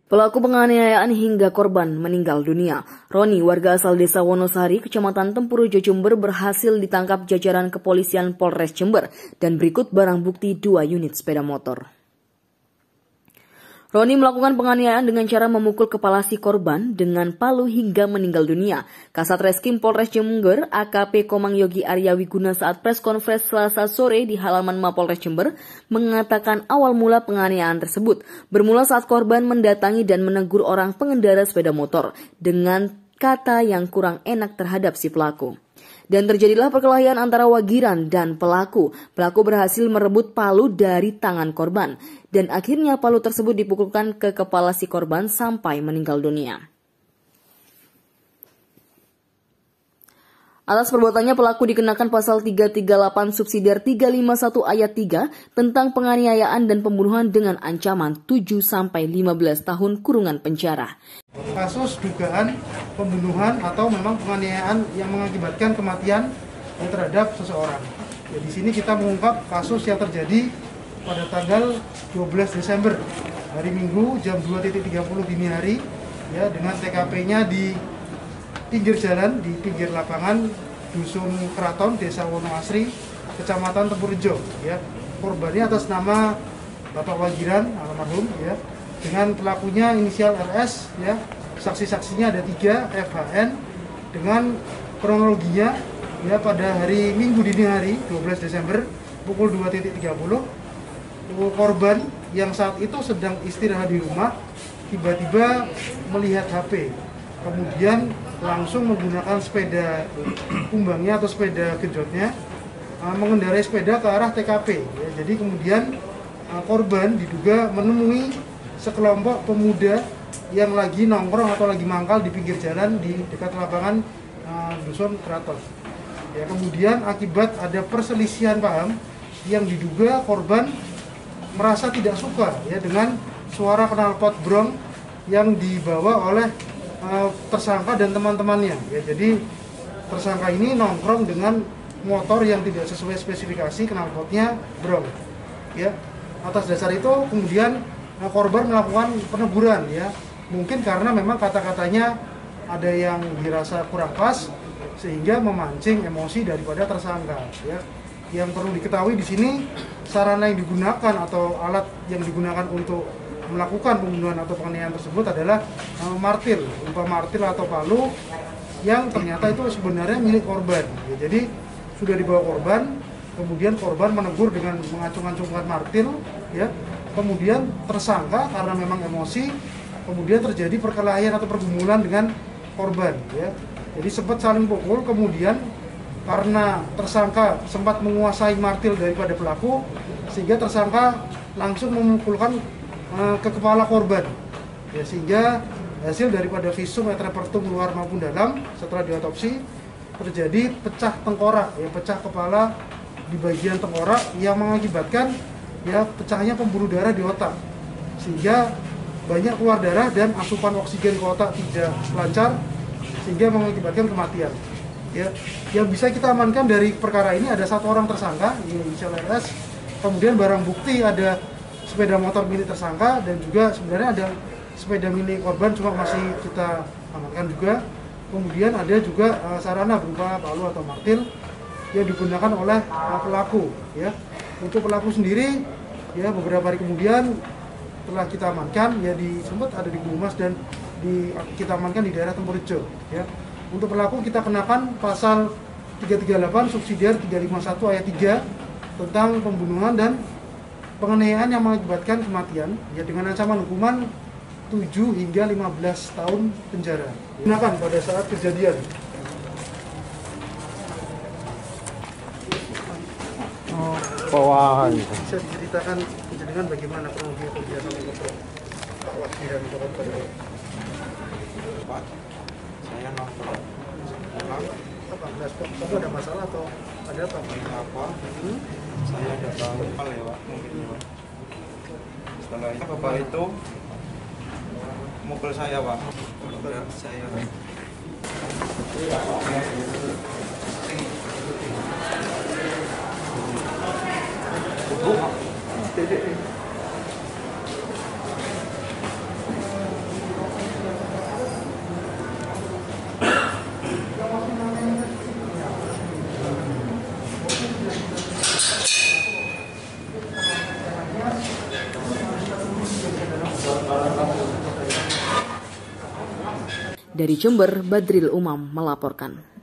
Pelaku penganiayaan hingga korban meninggal dunia. Roni, warga asal desa Wonosari, Kecamatan Tempurjo, Jember, berhasil ditangkap jajaran kepolisian Polres Jember dan berikut barang bukti 2 unit sepeda motor. Roni melakukan penganiayaan dengan cara memukul kepala si korban dengan palu hingga meninggal dunia. Kasat Reskrim Polres Jember, AKP Komang Yogi Arya Wiguna saat press conference Selasa sore di halaman Mapolres Jember mengatakan awal mula penganiayaan tersebut bermula saat korban mendatangi dan menegur orang pengendara sepeda motor dengan kata yang kurang enak terhadap si pelaku. Dan terjadilah perkelahian antara Wagiran dan pelaku. Pelaku berhasil merebut palu dari tangan korban. Dan akhirnya palu tersebut dipukulkan ke kepala si korban sampai meninggal dunia. Atas perbuatannya pelaku dikenakan pasal 338 subsidiar 351 ayat 3 tentang penganiayaan dan pembunuhan dengan ancaman 7-15 tahun kurungan penjara. Kasus dugaan pembunuhan atau memang penganiayaan yang mengakibatkan kematian terhadap seseorang. Ya, di sini kita mengungkap kasus yang terjadi pada tanggal 12 Desember hari Minggu jam 2.30 dini hari ya, dengan TKP-nya di pinggir jalan, di pinggir lapangan Dusun Keraton, Desa Wonoasri, Kecamatan Tempurjo ya. Korbannya atas nama Bapak Wagiran almarhum ya, dengan pelakunya inisial RS ya. Saksi-saksinya ada 3, FHN, dengan kronologinya ya pada hari Minggu dini hari 12 Desember pukul 2.30 korban yang saat itu sedang istirahat di rumah tiba-tiba melihat HP, kemudian langsung menggunakan sepeda kumbangnya atau sepeda genjotnya mengendarai sepeda ke arah TKP ya. Jadi kemudian korban diduga menemui sekelompok pemuda yang lagi nongkrong atau lagi mangkal di pinggir jalan di dekat lapangan Dusun Keraton ya. Kemudian akibat ada perselisihan paham yang diduga korban merasa tidak suka ya dengan suara knalpot brong yang dibawa oleh tersangka dan teman-temannya ya. Jadi tersangka ini nongkrong dengan motor yang tidak sesuai spesifikasi, knalpotnya brong ya. Atas dasar itu kemudian korban melakukan peneguran ya, mungkin karena memang kata-katanya ada yang dirasa kurang pas sehingga memancing emosi daripada tersangka ya. Yang perlu diketahui di sini sarana yang digunakan atau alat yang digunakan untuk melakukan pembunuhan atau penganiayaan tersebut adalah martil, martil atau palu yang ternyata itu sebenarnya milik korban ya. Jadi sudah dibawa korban, kemudian korban menegur dengan mengacung-acungkan martil ya. Kemudian tersangka karena memang emosi, kemudian terjadi perkelahian atau pergumulan dengan korban ya. Jadi sempat saling pukul, kemudian karena tersangka sempat menguasai martil daripada pelaku sehingga tersangka langsung memukulkan ke kepala korban ya, sehingga hasil daripada visum et repertum luar maupun dalam setelah diotopsi terjadi pecah tengkorak ya, pecah kepala di bagian tengkorak yang mengakibatkan ya pecahnya pembuluh darah di otak sehingga banyak keluar darah dan asupan oksigen ke otak tidak lancar sehingga mengakibatkan kematian ya. Yang bisa kita amankan dari perkara ini ada 1 orang tersangka inisial RS, kemudian barang bukti ada sepeda motor milik tersangka dan juga sebenarnya ada sepeda milik korban cuma masih kita amankan juga. Kemudian ada juga sarana berupa palu atau martil yang digunakan oleh pelaku ya. Untuk pelaku sendiri ya beberapa hari kemudian telah kita amankan ya, sempat ada di Gunung Mas dan kita amankan di daerah Tempurjo ya. Untuk pelaku kita kenakan pasal 338 subsidiar 351 ayat 3 tentang pembunuhan dan penganiayaan yang mengakibatkan kematian ya, dengan ancaman hukuman 7 hingga 15 tahun penjara. Gunakan pada saat kejadian. Bisa diceritakan kejadian bagaimana kronologi kegiatan untuk Wagiran korban? Saya nongkrong. Apa ada masalah atau ada apa? Saya ada tahu lewat mungkin lewat. Setelah itu bapak itu mukul saya pak. Saya Dari Jember, Badril Umam melaporkan.